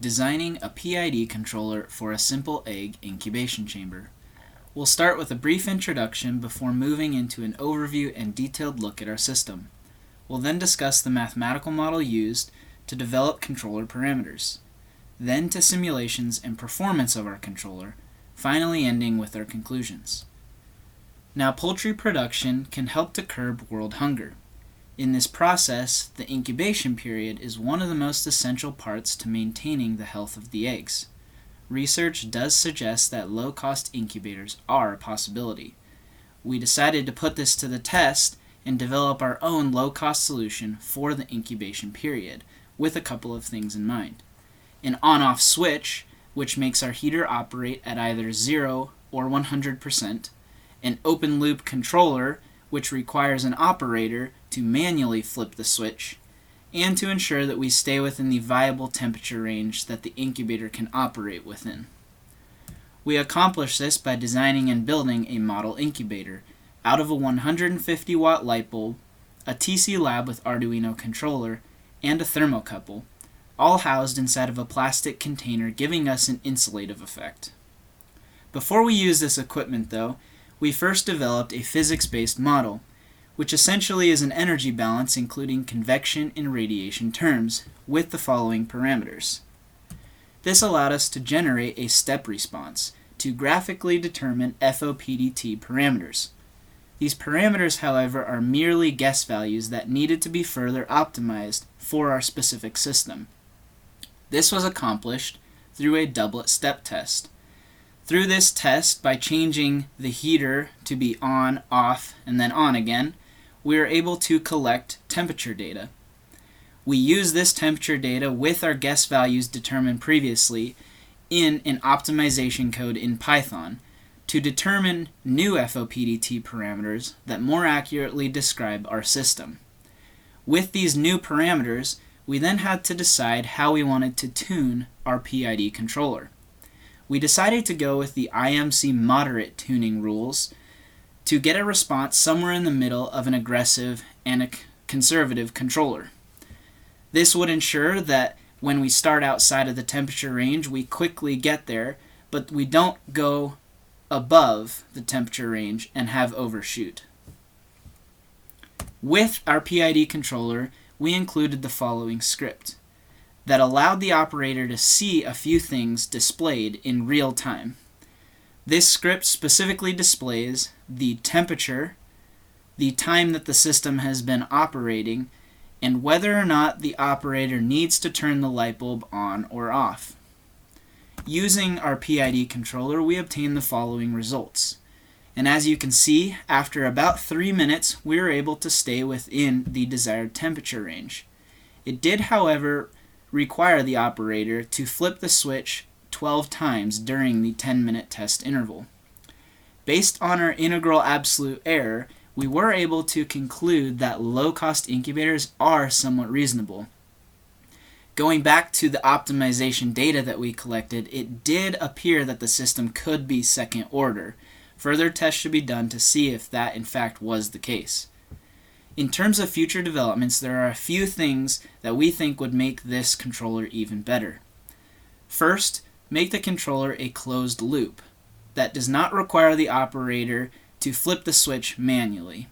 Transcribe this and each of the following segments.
designing a PID controller for a simple egg incubation chamber. We'll start with a brief introduction before moving into an overview and detailed look at our system. We'll then discuss the mathematical model used to develop controller parameters, then to simulations and performance of our controller, finally ending with our conclusions. Now, poultry production can help to curb world hunger. In this process, the incubation period is one of the most essential parts to maintaining the health of the eggs. Research does suggest that low-cost incubators are a possibility. We decided to put this to the test and develop our own low-cost solution for the incubation period, with a couple of things in mind. An on-off switch, which makes our heater operate at either 0 or 100%, an open-loop controller, which requires an operator to manually flip the switch, and to ensure that we stay within the viable temperature range that the incubator can operate within. We accomplish this by designing and building a model incubator out of a 150-watt light bulb, a TC Lab with Arduino controller, and a thermocouple, all housed inside of a plastic container, giving us an insulative effect. Before we use this equipment, though, we first developed a physics-based model, which essentially is an energy balance including convection and radiation terms, with the following parameters. This allowed us to generate a step response to graphically determine FOPDT parameters. These parameters, however, are merely guess values that needed to be further optimized for our specific system. This was accomplished through a doublet step test. Through this test, by changing the heater to be on, off, and then on again, we are able to collect temperature data. We use this temperature data with our guess values determined previously in an optimization code in Python to determine new FOPDT parameters that more accurately describe our system. With these new parameters, we then had to decide how we wanted to tune our PID controller. We decided to go with the IMC moderate tuning rules to get a response somewhere in the middle of an aggressive and a conservative controller. This would ensure that when we start outside of the temperature range, we quickly get there, but we don't go above the temperature range and have overshoot. With our PID controller, we included the following script that allowed the operator to see a few things displayed in real time. This script specifically displays the temperature, the time that the system has been operating, and whether or not the operator needs to turn the light bulb on or off. Using our PID controller, we obtain the following results. And as you can see, after about 3 minutes, we were able to stay within the desired temperature range. It did, however, require the operator to flip the switch 12 times during the 10-minute test interval. Based on our integral absolute error, we were able to conclude that low-cost incubators are somewhat reasonable. Going back to the optimization data that we collected, it did appear that the system could be second order. Further tests should be done to see if that in fact was the case. In terms of future developments, there are a few things that we think would make this controller even better. First, make the controller a closed loop that does not require the operator to flip the switch manually.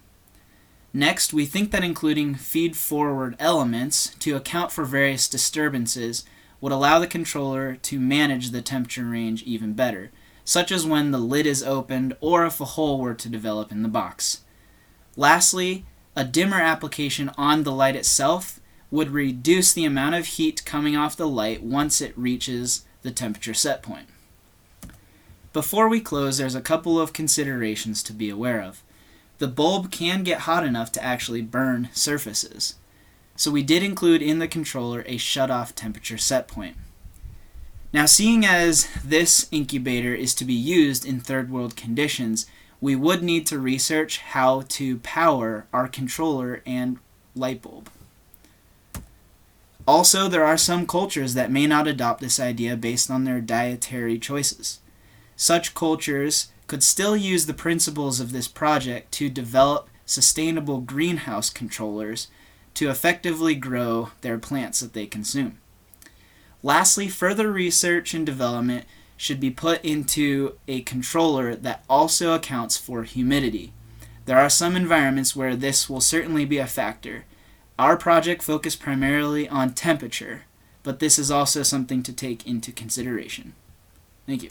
Next, we think that including feed-forward elements to account for various disturbances would allow the controller to manage the temperature range even better, such as when the lid is opened or if a hole were to develop in the box. Lastly, a dimmer application on the light itself would reduce the amount of heat coming off the light once it reaches the temperature set point. Before we close, there's a couple of considerations to be aware of. The bulb can get hot enough to actually burn surfaces, so we did include in the controller a shut-off temperature set point. Now, seeing as this incubator is to be used in third world conditions, we would need to research how to power our controller and light bulb. Also, there are some cultures that may not adopt this idea based on their dietary choices. Such cultures could still use the principles of this project to develop sustainable greenhouse controllers to effectively grow their plants that they consume. Lastly, further research and development should be put into a controller that also accounts for humidity. There are some environments where this will certainly be a factor. Our project focused primarily on temperature, but this is also something to take into consideration. Thank you.